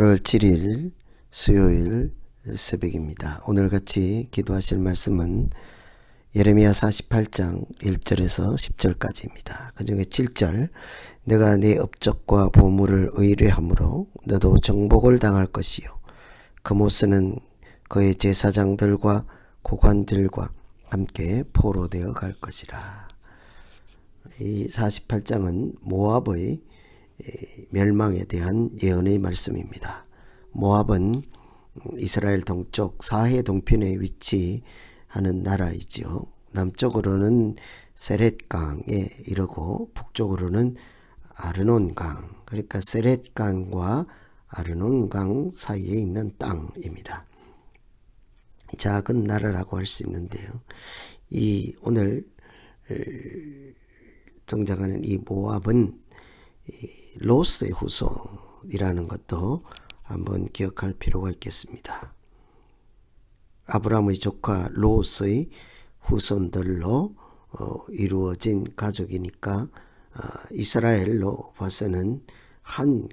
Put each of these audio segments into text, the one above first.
8월 7일 수요일 새벽입니다. 오늘 같이 기도하실 말씀은 예레미야 48장 1절에서 10절까지입니다. 그 중에 7절, 내가 네 업적과 보물을 의뢰함으로 너도 정복을 당할 것이요 그모스는 그의 제사장들과 고관들과 함께 포로되어 갈 것이라. 이 48장은 모압의 멸망에 대한 예언의 말씀입니다. 모압은 이스라엘 동쪽 사해 동편에 위치하는 나라이죠. 남쪽으로는 세렛강에 이르고 북쪽으로는 아르논강, 그러니까 세렛강과 아르논강 사이에 있는 땅입니다. 작은 나라라고 할 수 있는데요. 이 오늘 등장하는 이 모압은 롯의 후손이라는 것도 한번 기억할 필요가 있겠습니다. 아브라함의 조카 롯의 후손들로 이루어진 가족이니까 이스라엘로 봐서는 한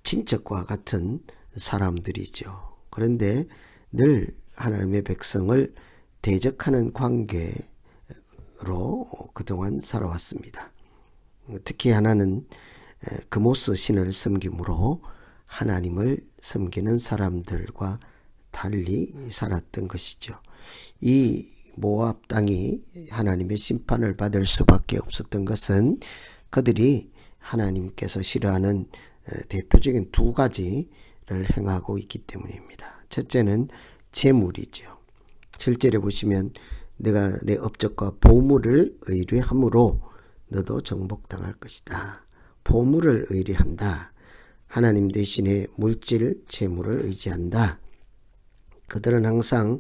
친척과 같은 사람들이죠. 그런데 늘 하나님의 백성을 대적하는 관계로 그동안 살아왔습니다. 특히 하나는 그모스 신을 섬김으로 하나님을 섬기는 사람들과 달리 살았던 것이죠. 이 모압 땅이 하나님의 심판을 받을 수밖에 없었던 것은 그들이 하나님께서 싫어하는 대표적인 두 가지를 행하고 있기 때문입니다. 첫째는 재물이죠. 7절에 보시면 내가 내 업적과 보물을 의뢰함으로 너도 정복당할 것이다. 보물을 의뢰한다. 하나님 대신에 물질, 재물을 의지한다. 그들은 항상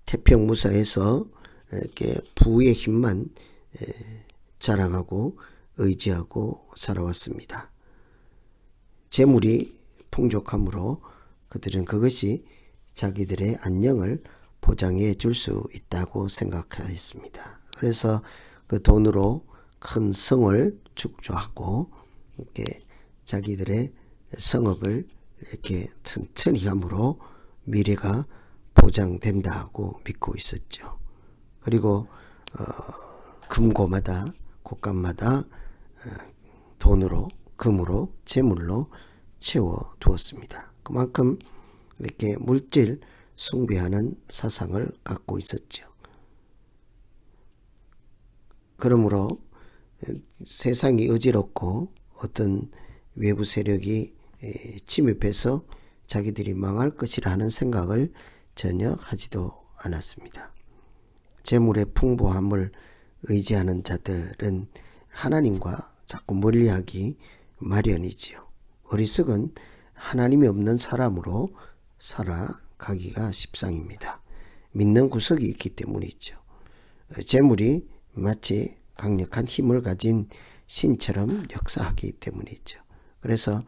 태평무사에서 이렇게 부의 힘만 자랑하고 의지하고 살아왔습니다. 재물이 풍족함으로 그들은 그것이 자기들의 안녕을 보장해 줄 수 있다고 생각하였습니다. 그래서 그 돈으로 큰 성을 축조하고 이렇게 자기들의 성업을 이렇게 튼튼히 함으로 미래가 보장된다고 믿고 있었죠. 그리고 금고마다 곳간마다 돈으로, 금으로, 재물로 채워 두었습니다. 그만큼 이렇게 물질 숭배하는 사상을 갖고 있었죠. 그러므로 세상이 어지럽고 어떤 외부 세력이 침입해서 자기들이 망할 것이라 하는 생각을 전혀 하지도 않았습니다. 재물의 풍부함을 의지하는 자들은 하나님과 자꾸 멀리하기 마련이지요. 어리석은 하나님이 없는 사람으로 살아가기가 십상입니다. 믿는 구석이 있기 때문이죠. 재물이 마치 강력한 힘을 가진 신처럼 역사하기 때문이죠. 그래서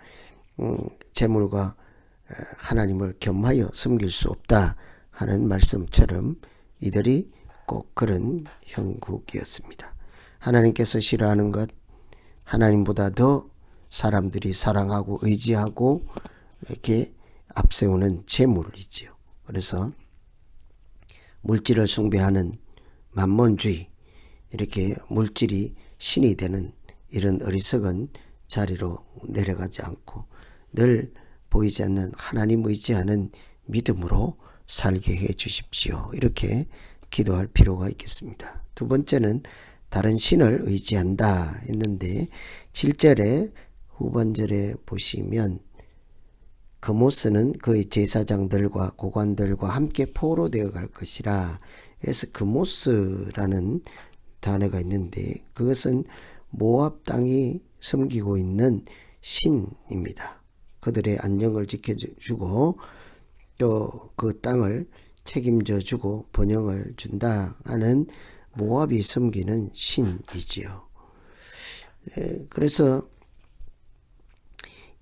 재물과 하나님을 겸하여 섬길 수 없다 하는 말씀처럼 이들이 꼭 그런 형국이었습니다. 하나님께서 싫어하는 것, 하나님보다 더 사람들이 사랑하고 의지하고 이렇게 앞세우는 재물이지요. 그래서 물질을 숭배하는 만몬주의, 이렇게 물질이 신이 되는 이런 어리석은 자리로 내려가지 않고 늘 보이지 않는 하나님 의지하는 믿음으로 살게 해 주십시오. 이렇게 기도할 필요가 있겠습니다. 두 번째는 다른 신을 의지한다 했는데 7절에 후반절에 보시면 그모스는 그의 제사장들과 고관들과 함께 포로되어 갈 것이라 해서 그모스라는 단어가 있는데 그것은 모압 땅이 섬기고 있는 신입니다. 그들의 안녕을 지켜주고 또 그 땅을 책임져 주고 번영을 준다 하는 모압이 섬기는 신이지요. 그래서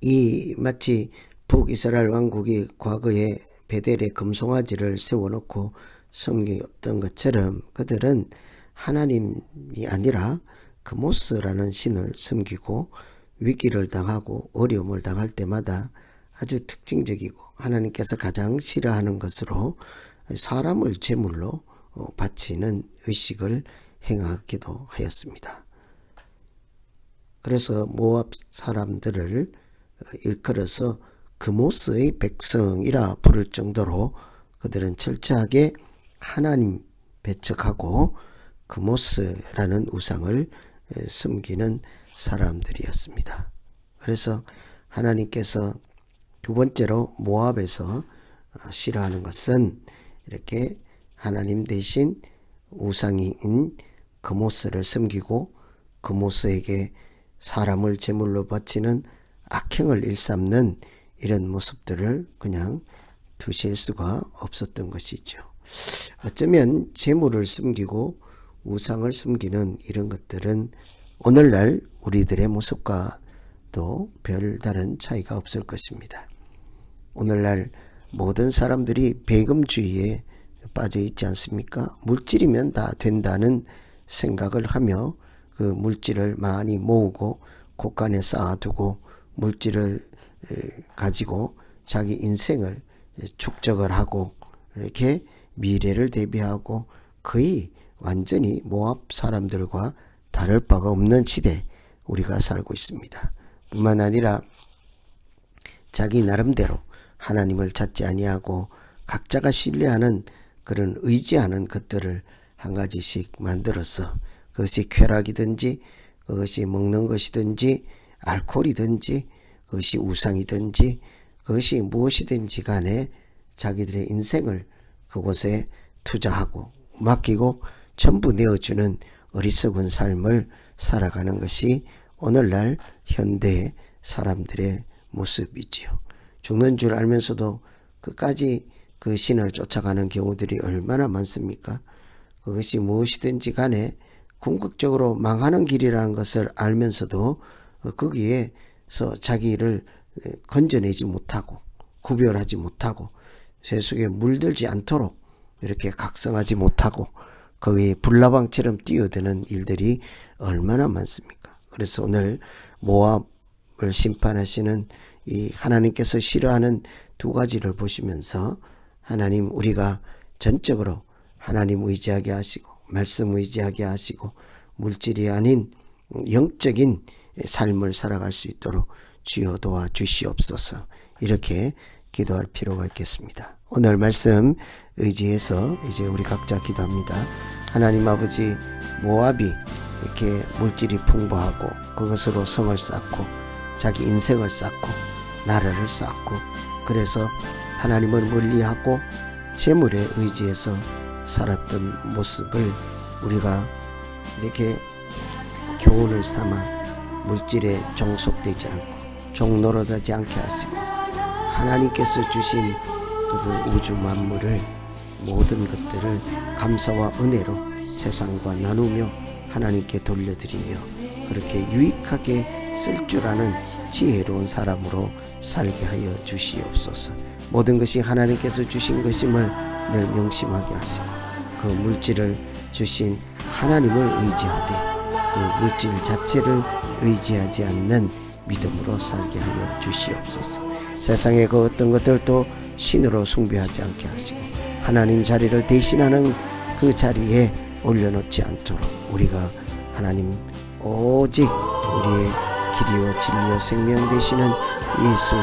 이 마치 북이스라엘 왕국이 과거에 베델에 금송아지를 세워놓고 섬겼던 것처럼 그들은 하나님이 아니라 그모스라는 신을 섬기고 위기를 당하고 어려움을 당할 때마다 아주 특징적이고 하나님께서 가장 싫어하는 것으로 사람을 제물로 바치는 의식을 행하기도 하였습니다. 그래서 모압 사람들을 일컬어서 그모스의 백성이라 부를 정도로 그들은 철저하게 하나님 배척하고 그모스라는 우상을 섬기는 사람들이었습니다. 그래서 하나님께서 두 번째로 모압에서 싫어하는 것은 이렇게 하나님 대신 우상인 그모스를 섬기고 그모스에게 사람을 제물로 바치는 악행을 일삼는 이런 모습들을 그냥 두실 수가 없었던 것이죠. 어쩌면 제물을 섬기고 우상을 섬기는 이런 것들은 오늘날 우리들의 모습과도 별다른 차이가 없을 것입니다. 오늘날 모든 사람들이 배금주의에 빠져 있지 않습니까? 물질이면 다 된다는 생각을 하며 그 물질을 많이 모으고 곳간에 쌓아두고 물질을 가지고 자기 인생을 축적을 하고 이렇게 미래를 대비하고 거의 완전히 모압 사람들과 다를 바가 없는 시대 우리가 살고 있습니다. 뿐만 아니라 자기 나름대로 하나님을 찾지 아니하고 각자가 신뢰하는 그런 의지하는 것들을 한 가지씩 만들어서 그것이 쾌락이든지 그것이 먹는 것이든지 알코올이든지 그것이 우상이든지 그것이 무엇이든지 간에 자기들의 인생을 그곳에 투자하고 맡기고 전부 내어주는 어리석은 삶을 살아가는 것이 오늘날 현대 사람들의 모습이지요. 죽는 줄 알면서도 끝까지 그 신을 쫓아가는 경우들이 얼마나 많습니까? 그것이 무엇이든지 간에 궁극적으로 망하는 길이라는 것을 알면서도 거기에서 자기를 건져내지 못하고 구별하지 못하고 세속에 물들지 않도록 이렇게 각성하지 못하고 거기에 불나방처럼 뛰어드는 일들이 얼마나 많습니까? 그래서 오늘 모압을 심판하시는 이 하나님께서 싫어하는 두 가지를 보시면서 하나님 우리가 전적으로 하나님 의지하게 하시고 말씀 의지하게 하시고 물질이 아닌 영적인 삶을 살아갈 수 있도록 주여 도와주시옵소서. 이렇게 기도할 필요가 있겠습니다. 오늘 말씀 의지해서 이제 우리 각자 기도합니다. 하나님 아버지, 모압이 이렇게 물질이 풍부하고 그것으로 성을 쌓고 자기 인생을 쌓고 나라를 쌓고 그래서 하나님을 멀리하고 재물에 의지해서 살았던 모습을 우리가 이렇게 교훈을 삼아 물질에 종속되지 않고 종노릇하지 않게 하시고 하나님께서 주신 그 우주 만물을 모든 것들을 감사와 은혜로 세상과 나누며 하나님께 돌려드리며 그렇게 유익하게 쓸 줄 아는 지혜로운 사람으로 살게 하여 주시옵소서. 모든 것이 하나님께서 주신 것임을 늘 명심하게 하시고 그 물질을 주신 하나님을 의지하되 그 물질 자체를 의지하지 않는 믿음으로 살게 하여 주시옵소서. 세상의 그 어떤 것들도 신으로 숭배하지 않게 하시고 하나님 자리를 대신하는 그 자리에 올려놓지 않도록 우리가 하나님 오직 우리의 길이요 진리요 생명 되시는 예수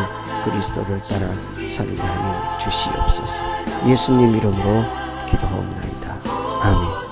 그리스도를 따라 살게 하여 주시옵소서. 예수님 이름으로 기도하옵나이다. 아멘.